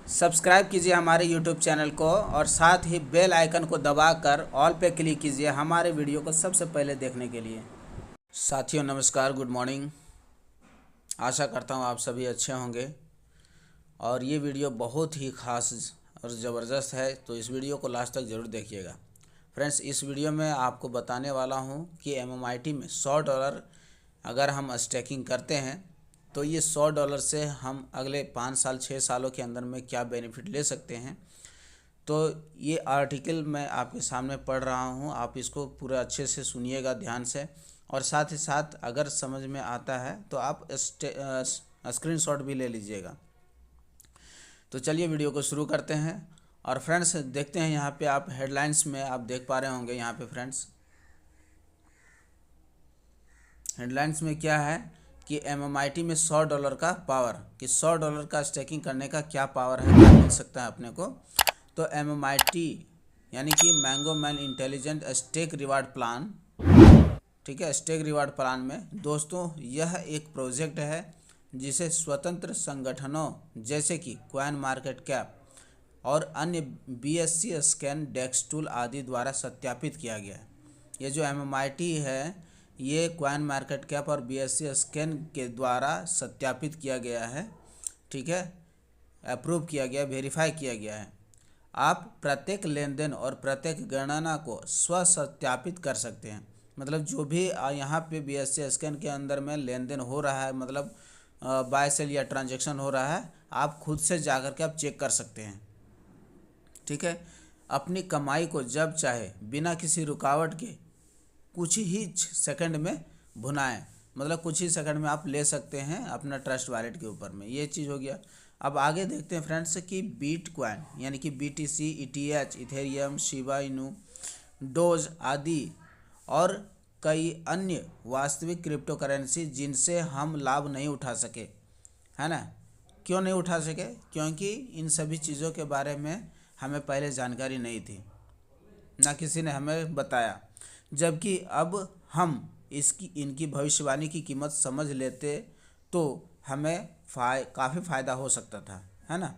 Subscribe कीजिए हमारे YouTube channel को और साथ ही बेल आइकन को दबाकर ऑल पे क्लिक कीजिए हमारे वीडियो को सबसे पहले देखने के लिए। साथियों नमस्कार, गुड मॉर्निंग। आशा करता हूँ आप सभी अच्छे होंगे और ये वीडियो बहुत ही ख़ास और ज़बरदस्त है, तो इस वीडियो को लास्ट तक ज़रूर देखिएगा। फ्रेंड्स, इस वीडियो में आपको बताने वाला हूँ कि MMIT में $100 अगर हम स्टेकिंग करते हैं तो ये $100 से हम अगले 5 साल 6 सालों के अंदर में क्या बेनिफिट ले सकते हैं। तो ये आर्टिकल मैं आपके सामने पढ़ रहा हूँ, आप इसको पूरा अच्छे से सुनिएगा ध्यान से, और साथ ही साथ अगर समझ में आता है तो आप स्क्रीनशॉट भी ले लीजिएगा। तो चलिए वीडियो को शुरू करते हैं। और फ्रेंड्स देखते हैं, यहाँ पे आप हेडलाइंस में आप देख पा रहे होंगे। यहाँ पे फ्रेंड्स हेडलाइंस में क्या है कि MMIT में $100 का पावर, कि $100 का स्टेकिंग करने का क्या पावर है, क्या मिल सकता है अपने को। तो MMIT यानी कि mango man intelligent stake reward plan, ठीक है, स्टेक रिवार्ड प्लान में दोस्तों यह एक प्रोजेक्ट है जिसे स्वतंत्र संगठनों जैसे कि कॉइन मार्केट कैप और अन्य BSC स्कैन डेक्स टूल आदि द्वारा सत्यापित किया गया है। ये जो MMIT है ये कॉइन मार्केट कैप और BSC स्कैन के द्वारा सत्यापित किया गया है, ठीक है, अप्रूव किया गया, वेरीफाई किया गया है। आप प्रत्येक लेन देन और प्रत्येक गणना को स्व सत्यापित कर सकते हैं। मतलब जो भी यहाँ पे BSC स्कैन के अंदर में लेन देन हो रहा है, मतलब बाय सेल या ट्रांजैक्शन हो रहा है, आप खुद से जाकर के आप चेक कर सकते हैं, ठीक है। अपनी कमाई को जब चाहे बिना किसी रुकावट के कुछ ही सेकंड में भुनाएं, मतलब कुछ ही सेकंड में आप ले सकते हैं अपना ट्रस्ट वॉलेट के ऊपर में। ये चीज़ हो गया। अब आगे देखते हैं फ्रेंड्स कि बिटकॉइन यानी कि BTC, ETH, Ethereum, Shiba Inu, dose आदि और कई अन्य वास्तविक क्रिप्टो करेंसी जिनसे हम लाभ नहीं उठा सके, है ना। क्यों नहीं उठा सके? क्योंकि इन सभी चीज़ों के बारे में हमें पहले जानकारी नहीं थी, ना किसी ने हमें बताया। जबकि अब हम इनकी भविष्यवाणी की कीमत समझ लेते तो हमें काफ़ी फ़ायदा हो सकता था, है ना।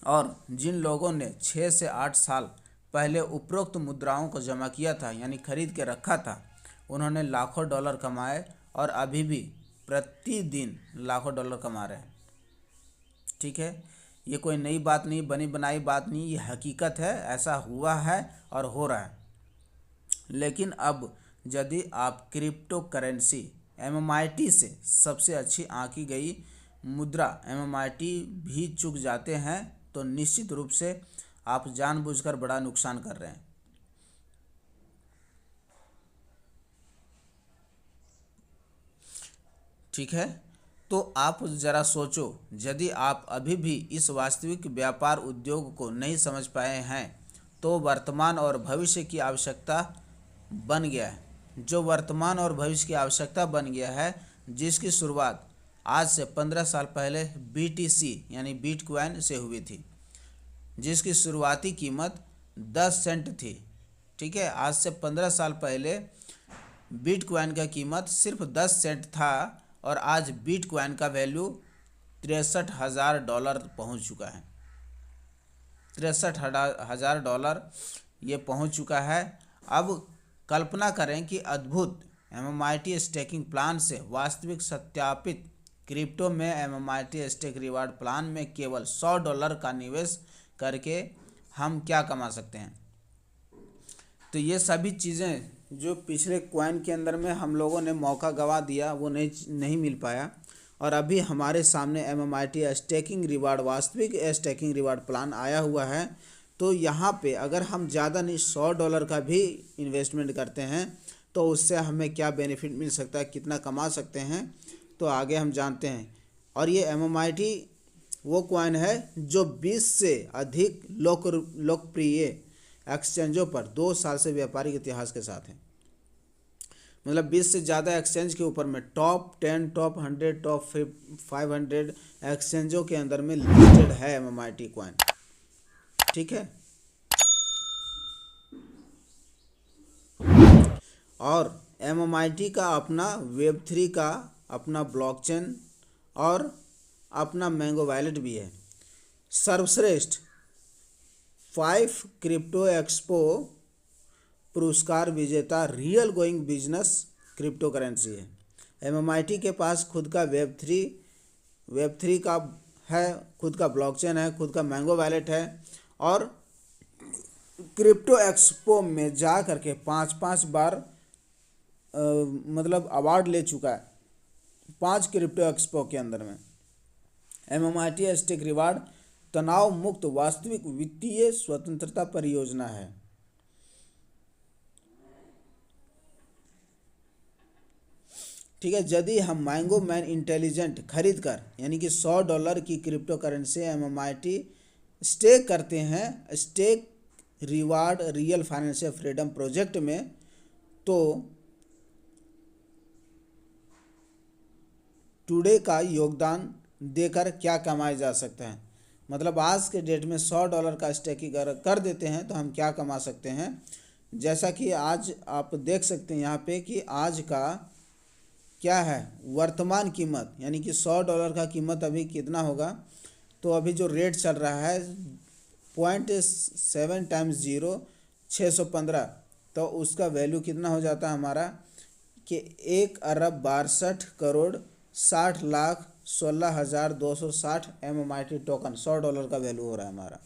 और जिन लोगों ने 6 से 8 साल पहले उपरोक्त मुद्राओं को जमा किया था, यानी खरीद के रखा था, उन्होंने लाखों डॉलर कमाए और अभी भी प्रतिदिन लाखों डॉलर कमा रहे हैं, ठीक है। ये कोई नई बात नहीं, बनी बनाई बात नहीं, ये हकीकत है, ऐसा हुआ है और हो रहा है। लेकिन अब यदि आप क्रिप्टो करेंसी MMIT से सबसे अच्छी आंकी गई मुद्रा MMIT भी चूक जाते हैं तो निश्चित रूप से आप जानबूझकर बड़ा नुकसान कर रहे हैं, ठीक है। तो आप ज़रा सोचो, यदि आप अभी भी इस वास्तविक व्यापार उद्योग को नहीं समझ पाए हैं तो वर्तमान और भविष्य की आवश्यकता बन गया है, जो वर्तमान और भविष्य की आवश्यकता बन गया है, जिसकी शुरुआत आज से 15 साल पहले BTC यानी बिटकॉइन से हुई थी, जिसकी शुरुआती कीमत 10 सेंट थी, ठीक है। आज से 15 साल पहले बिटकॉइन का कीमत सिर्फ 10 सेंट था और आज बिटकॉइन का वैल्यू $63,000 पहुंच चुका है। $63,000 ये पहुंच चुका है। अब कल्पना करें कि अद्भुत MMIT स्टेकिंग प्लान से वास्तविक सत्यापित क्रिप्टो में MMIT स्टेक रिवार्ड प्लान में केवल $100 का निवेश करके हम क्या कमा सकते हैं। तो ये सभी चीज़ें जो पिछले कॉइन के अंदर में हम लोगों ने मौका गवा दिया, वो नहीं मिल पाया, और अभी हमारे सामने MMIT स्टेकिंग रिवार्ड, वास्तविक स्टेकिंग रिवार्ड प्लान आया हुआ है। तो यहाँ पे अगर हम ज़्यादा नहीं $100 का भी इन्वेस्टमेंट करते हैं तो उससे हमें क्या बेनिफिट मिल सकता है, कितना कमा सकते हैं, तो आगे हम जानते हैं। और ये MMIT वो कॉइन है जो 20 से अधिक लोकप्रिय एक्सचेंजों पर 2 साल से व्यापारिक इतिहास के साथ है। मतलब 20 से ज़्यादा एक्सचेंज के ऊपर में टॉप 10, टॉप 100, टॉप 500 एक्सचेंजों के अंदर में लिस्टेड है MMIT कॉइन, ठीक है। और MMIT का अपना Web3 का अपना ब्लॉकचेन और अपना मैंगो वॉलेट भी है। सर्वश्रेष्ठ 5 क्रिप्टो एक्सपो पुरस्कार विजेता real going business crypto currency है। MMIT के पास खुद का वेब थ्री का है, खुद का ब्लॉकचेन है, खुद का मैंगो वैलेट है और क्रिप्टो एक्सपो में जा करके 5-5 बार मतलब अवार्ड ले चुका है 5 क्रिप्टो एक्सपो के अंदर में। MMIT स्टेक रिवार्ड तनाव मुक्त वास्तविक वित्तीय स्वतंत्रता परियोजना है। ठीक है, यदि हम मैंगो मैन इंटेलिजेंट खरीद कर यानी कि $100 की क्रिप्टो करेंसी MMIT स्टेक करते हैं stake reward real financial freedom project में, तो टुडे का योगदान देकर क्या कमाया जा सकता है। मतलब आज के डेट में $100 का स्टेकिंग कर देते हैं तो हम क्या कमा सकते हैं। जैसा कि आज आप देख सकते हैं यहाँ पे कि आज का क्या है वर्तमान कीमत, यानी कि $100 का कीमत अभी कितना होगा, तो अभी जो रेट चल रहा है 0.7 × 0 615, तो उसका वैल्यू कितना हो जाता है हमारा कि 1,62,60,16,260 MMIT टोकन $100 का वैल्यू हो रहा है हमारा।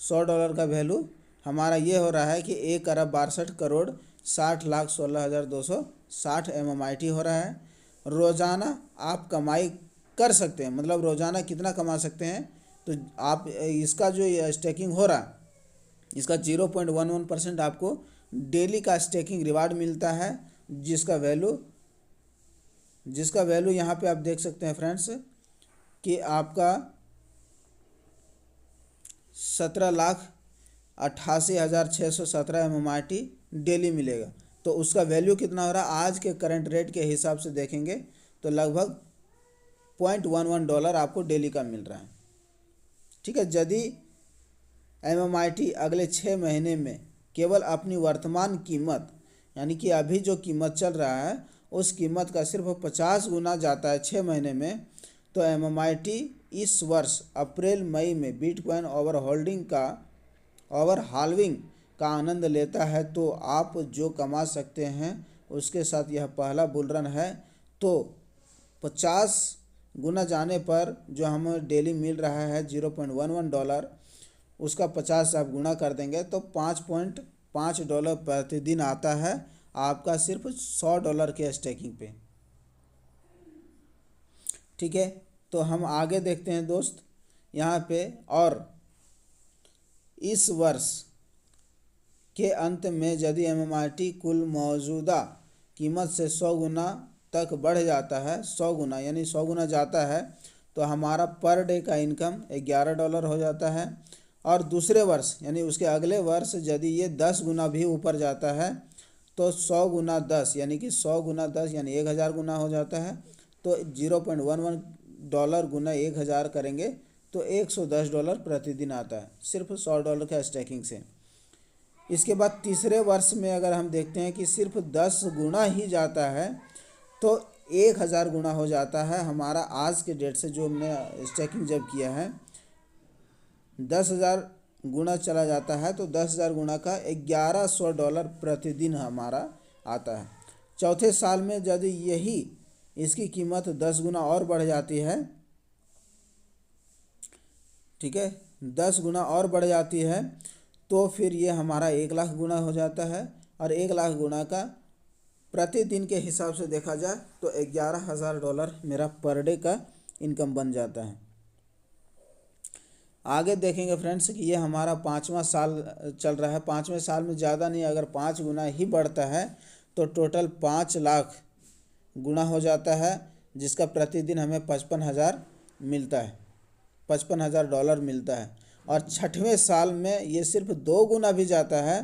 $100 का वैल्यू हमारा ये हो रहा है कि 1,62,60,16,260 MMIT हो रहा है। रोज़ाना आप कमाई कर सकते हैं, मतलब रोज़ाना कितना कमा सकते हैं, तो आप इसका जो स्टेकिंग हो रहा है इसका 0.11% आपको डेली का स्टेकिंग रिवार्ड मिलता है, जिसका वैल्यू यहाँ पे आप देख सकते हैं फ्रेंड्स कि आपका 17,88,617 MMIT डेली मिलेगा। तो उसका वैल्यू कितना हो रहा है आज के करंट रेट के हिसाब से देखेंगे तो लगभग $0.11 आपको डेली का मिल रहा है। ठीक है, यदि MMIT अगले 6 महीने में केवल अपनी वर्तमान कीमत यानी कि अभी जो कीमत चल रहा है उस कीमत का सिर्फ 50 गुना जाता है 6 महीने में, तो MMIT इस वर्ष अप्रैल मई में बिटकॉइन ओवर हाल्विंग का आनंद लेता है, तो आप जो कमा सकते हैं उसके साथ यह पहला बुल रन है। तो 50 गुना जाने पर जो हमें डेली मिल रहा है $0.11, उसका 50 से आप गुना कर देंगे तो $5.5 प्रतिदिन आता है आपका सिर्फ $100 के स्टेकिंग पे। ठीक है, तो हम आगे देखते हैं दोस्त यहाँ पे। और इस वर्ष के अंत में यदि MMIT कुल मौजूदा कीमत से 100 गुना तक बढ़ जाता है, 100 गुना यानी 100 गुना जाता है, तो हमारा पर डे का इनकम $11 हो जाता है। और दूसरे वर्ष यानी उसके अगले वर्ष यदि ये 10 गुना भी ऊपर जाता है तो 100 गुना 10 यानी कि 100 गुना 10 यानी 1000 गुना हो जाता है। तो $0.11 गुना 1000 करेंगे तो $110 प्रतिदिन आता है सिर्फ $100 का स्टेकिंग से। इसके बाद तीसरे वर्ष में अगर हम देखते हैं कि सिर्फ 10 गुना ही जाता है तो 1000 गुना हो जाता है हमारा आज के डेट से जो हमने स्टेकिंग जब किया है। 10,000 गुना चला जाता है तो 10,000 गुना का $1100 प्रतिदिन हमारा आता है। चौथे साल में यदि यही इसकी कीमत 10 गुना और बढ़ जाती है, ठीक है, 10 गुना और बढ़ जाती है तो फिर ये हमारा 1 लाख गुना हो जाता है। और 1 लाख गुना का प्रतिदिन के हिसाब से देखा जाए तो $11,000 मेरा पर डे का इनकम बन जाता है। आगे देखेंगे फ्रेंड्स कि ये हमारा 5वां साल चल रहा है। 5वें साल में ज़्यादा नहीं, अगर 5 गुना ही बढ़ता है तो टोटल 5 लाख गुना हो जाता है, जिसका प्रतिदिन हमें 55,000 मिलता है, $55,000 मिलता है। और 6वें साल में ये सिर्फ 2 गुना भी जाता है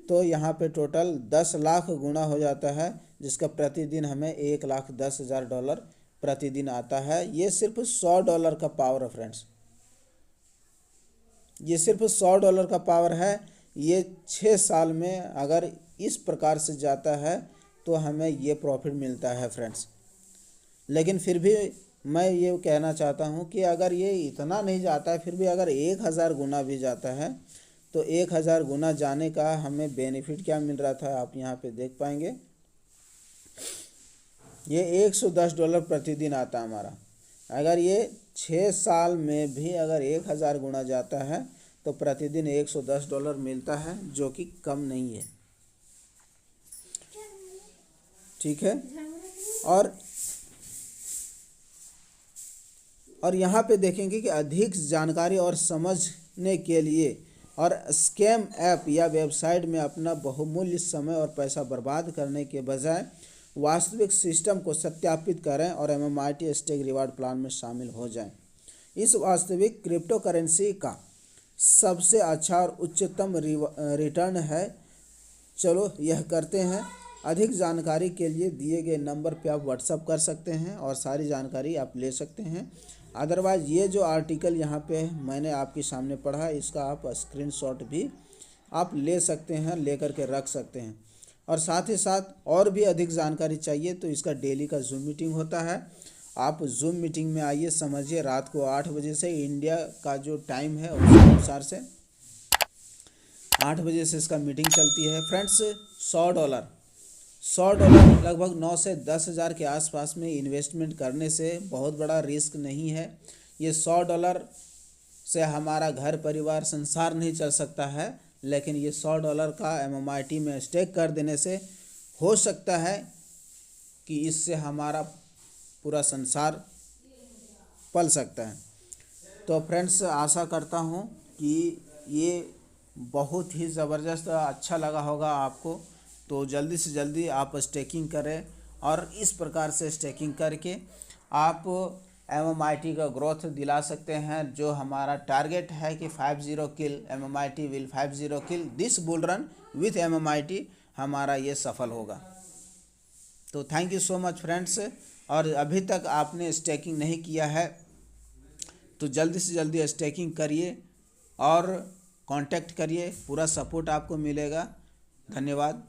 तो यहाँ पे टोटल 10 लाख गुना हो जाता है, जिसका प्रतिदिन हमें $1,10,000 प्रतिदिन आता है। ये सिर्फ $100 का पावर है फ्रेंड्स, ये सिर्फ $100 का पावर है। ये 6 साल में अगर इस प्रकार से जाता है तो हमें ये प्रॉफिट मिलता है फ्रेंड्स। लेकिन फिर भी मैं ये कहना चाहता हूँ कि अगर ये इतना नहीं जाता है, फिर भी अगर 1000 गुना भी जाता है तो 1000 गुना जाने का हमें बेनिफिट क्या मिल रहा था, आप यहाँ पे देख पाएंगे। ये $110 प्रतिदिन आता है हमारा। अगर ये 6 साल में भी अगर 1000 गुना जाता है तो प्रतिदिन $110 मिलता है, जो कि कम नहीं है। ठीक है। और यहाँ पे देखेंगे कि अधिक जानकारी और समझने के लिए और स्कैम ऐप या वेबसाइट में अपना बहुमूल्य समय और पैसा बर्बाद करने के बजाय वास्तविक सिस्टम को सत्यापित करें और MMIT स्टेक रिवार्ड प्लान में शामिल हो जाएं। इस वास्तविक क्रिप्टो करेंसी का सबसे अच्छा और उच्चतम रिटर्न है। चलो यह करते हैं। अधिक जानकारी के लिए दिए गए नंबर पे आप व्हाट्सअप कर सकते हैं और सारी जानकारी आप ले सकते हैं। अदरवाइज़ ये जो आर्टिकल यहाँ पे मैंने आपके सामने पढ़ा, इसका आप स्क्रीनशॉट भी आप ले सकते हैं, ले करके रख सकते हैं। और साथ ही साथ और भी अधिक जानकारी चाहिए तो इसका डेली का जूम मीटिंग होता है। आप जूम मीटिंग में आइए, समझिए। रात को 8 बजे से इंडिया का जो टाइम है उस अनुसार से 8 बजे से इसका मीटिंग चलती है। फ्रेंड्स, $100 लगभग 9 से 10 हज़ार के आसपास में इन्वेस्टमेंट करने से बहुत बड़ा रिस्क नहीं है। ये $100 से हमारा घर परिवार संसार नहीं चल सकता है, लेकिन ये $100 का MMIT में स्टेक कर देने से हो सकता है कि इससे हमारा पूरा संसार पल सकता है। तो फ्रेंड्स, आशा करता हूँ कि ये बहुत ही ज़बरदस्त अच्छा लगा होगा आपको। तो जल्दी से जल्दी आप स्टेकिंग करें और इस प्रकार से स्टेकिंग करके आप MMIT का ग्रोथ दिला सकते हैं। जो हमारा टारगेट है कि 50 किल, MMIT will 50 kill this bull run with MMIT, हमारा ये सफल होगा। तो thank you so much friends. और अभी तक आपने स्टेकिंग नहीं किया है तो जल्दी से जल्दी स्टेकिंग करिए और कांटेक्ट करिए, पूरा सपोर्ट आपको मिलेगा। धन्यवाद।